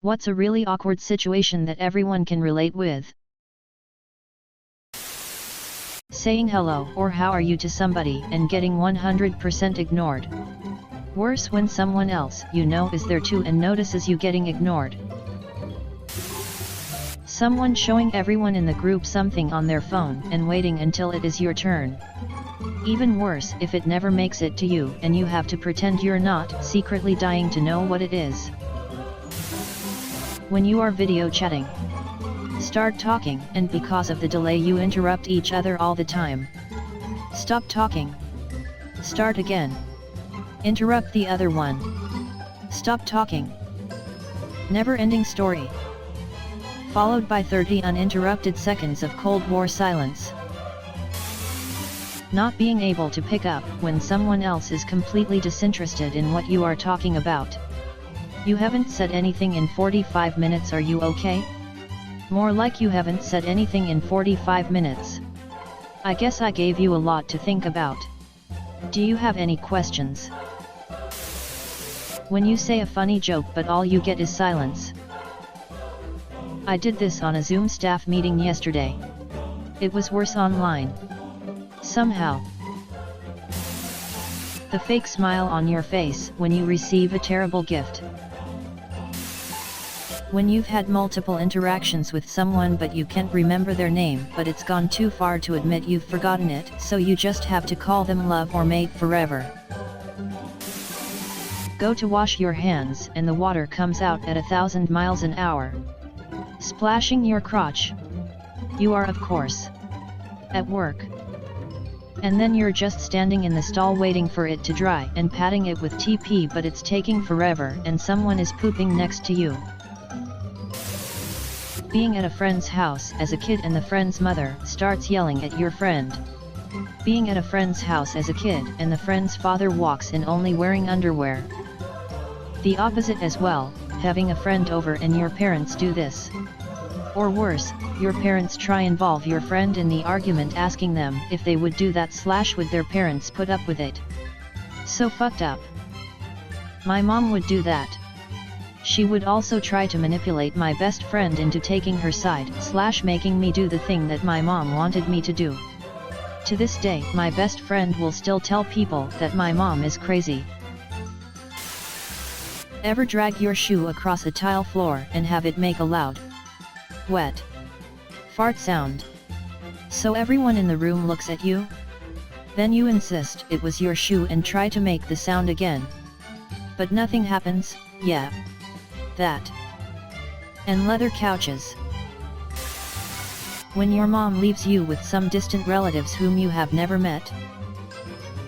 What's a really awkward situation that everyone can relate with? Saying hello or how are you to somebody and getting 100% ignored. Worse when someone else you know is there too and notices you getting ignored. Someone showing everyone in the group something on their phone and waiting until it is your turn. Even worse if it never makes it to you and you have to pretend you're not, secretly dying to know what it is. When you are video chatting, start talking and because of the delay you interrupt each other all the time. Stop talking. Start again. Interrupt the other one. Stop talking. Never-ending story. Followed by 30 uninterrupted seconds of Cold War silence. Not being able to pick up when someone else is completely disinterested in what you are talking about. You haven't said anything in 45 minutes, are you okay? More like you haven't said anything in 45 minutes. I guess I gave you a lot to think about. Do you have any questions? When you say a funny joke but all you get is silence. I did this on a Zoom staff meeting yesterday. It was worse online. Somehow. The fake smile on your face when you receive a terrible gift. When you've had multiple interactions with someone but you can't remember their name but it's gone too far to admit you've forgotten it, so you just have to call them love or mate forever. Go to wash your hands and the water comes out at 1,000 miles an hour. Splashing your crotch. You are of course at work. And then you're just standing in the stall waiting for it to dry and patting it with TP but it's taking forever and someone is pooping next to you. Being at a friend's house as a kid and the friend's mother starts yelling at your friend. Being at a friend's house as a kid and the friend's father walks in only wearing underwear. The opposite as well, having a friend over and your parents do this. Or worse, your parents try involve your friend in the argument asking them if they would do that / would their parents put up with it. So fucked up. My mom would do that. She would also try to manipulate my best friend into taking her side / making me do the thing that my mom wanted me to do. To this day, my best friend will still tell people that my mom is crazy. Ever drag your shoe across a tile floor and have it make a loud, wet fart sound? So everyone in the room looks at you? Then you insist it was your shoe and try to make the sound again. But nothing happens, yeah. That. And leather couches. When your mom leaves you with some distant relatives whom you have never met.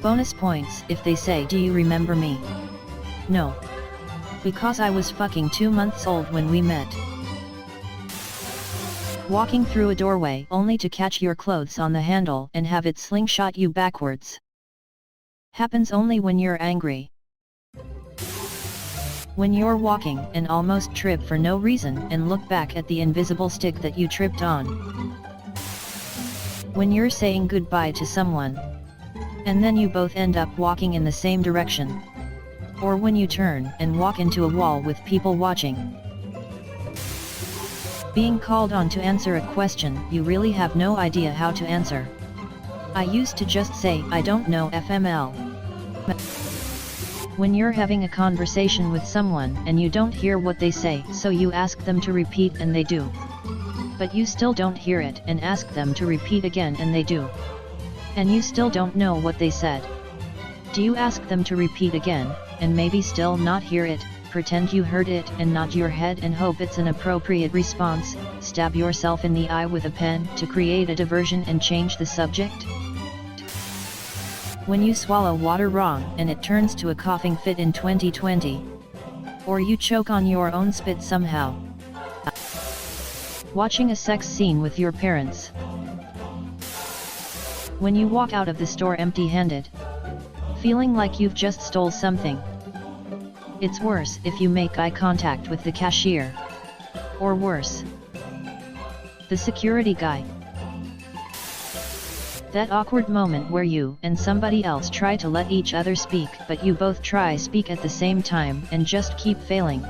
Bonus points if they say, "Do you remember me?" No. Because I was fucking 2 months old when we met. Walking through a doorway only to catch your clothes on the handle and have it slingshot you backwards. Happens only when you're angry. When you're walking and almost trip for no reason and look back at the invisible stick that you tripped on. When you're saying goodbye to someone, and then you both end up walking in the same direction. Or when you turn and walk into a wall with people watching. Being called on to answer a question you really have no idea how to answer. I used to just say, "I don't know FML." When you're having a conversation with someone and you don't hear what they say, so you ask them to repeat and they do. But you still don't hear it and ask them to repeat again and they do. And you still don't know what they said. Do you ask them to repeat again, and maybe still not hear it, pretend you heard it and nod your head and hope it's an appropriate response, stab yourself in the eye with a pen to create a diversion and change the subject? When you swallow water wrong and it turns to a coughing fit in 2020. Or you choke on your own spit somehow. Watching a sex scene with your parents. When you walk out of the store empty-handed. Feeling like you've just stole something. It's worse if you make eye contact with the cashier. Or worse, the security guy. That awkward moment where you and somebody else try to let each other speak but you both try speak at the same time and just keep failing.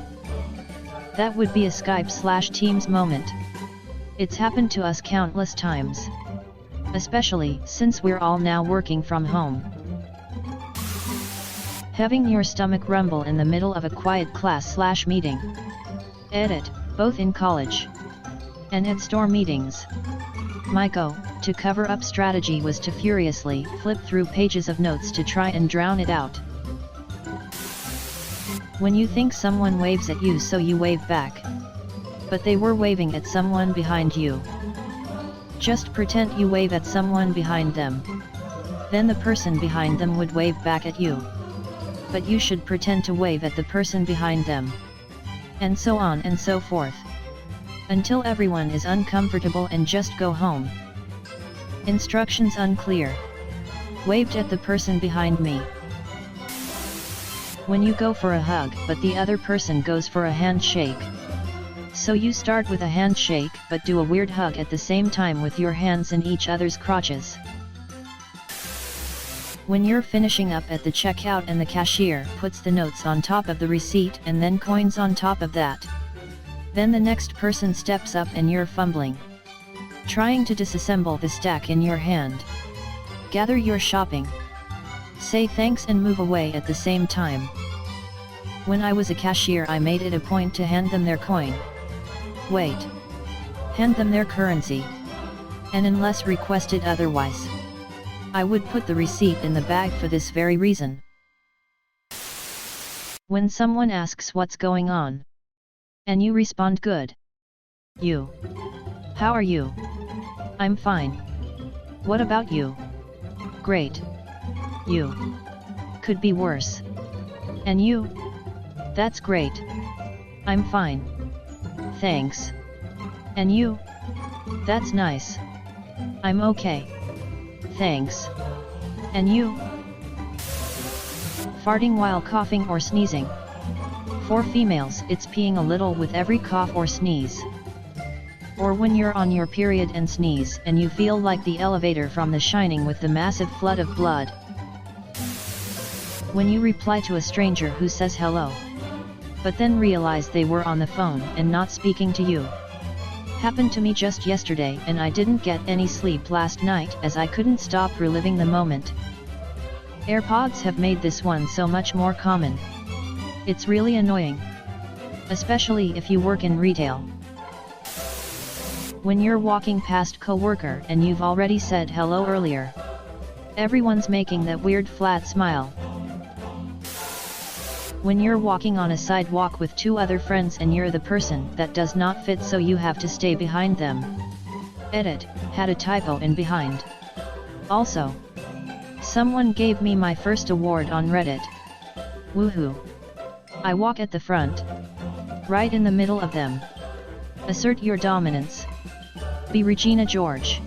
That would be a Skype/Teams moment. It's happened to us countless times. Especially since we're all now working from home. Having your stomach rumble in the middle of a quiet class/meeting. Edit, both in college and at store meetings. My go-to cover-up strategy was to furiously flip through pages of notes to try and drown it out. When you think someone waves at you, so you wave back. But they were waving at someone behind you. Just pretend you wave at someone behind them. Then the person behind them would wave back at you. But you should pretend to wave at the person behind them. And so on and so forth. Until everyone is uncomfortable and just go home. Instructions unclear. Waved at the person behind me. When you go for a hug but the other person goes for a handshake. So you start with a handshake but do a weird hug at the same time with your hands in each other's crotches. When you're finishing up at the checkout and the cashier puts the notes on top of the receipt and then coins on top of that. Then the next person steps up and you're fumbling. Trying to disassemble the stack in your hand. Gather your shopping. Say thanks and move away at the same time. When I was a cashier, I made it a point to hand them their coin. Wait. Hand them their currency. And unless requested otherwise, I would put the receipt in the bag for this very reason. When someone asks what's going on, and you respond good. You. How are you? I'm fine. What about you? Great. You. Could be worse. And you? That's great. I'm fine. Thanks. And you? That's nice. I'm okay. Thanks. And you? Farting while coughing or sneezing. For females, it's peeing a little with every cough or sneeze. Or when you're on your period and sneeze and you feel like the elevator from The Shining with the massive flood of blood. When you reply to a stranger who says hello, but then realize they were on the phone and not speaking to you. Happened to me just yesterday, and I didn't get any sleep last night as I couldn't stop reliving the moment. AirPods have made this one so much more common. It's really annoying. Especially if you work in retail. When you're walking past coworker and you've already said hello earlier. Everyone's making that weird flat smile. When you're walking on a sidewalk with two other friends and you're the person that does not fit, so you have to stay behind them. Edit, had a typo in behind. Also, someone gave me my first award on Reddit. Woohoo. I walk at the front. Right in the middle of them. Assert your dominance. Be Regina George.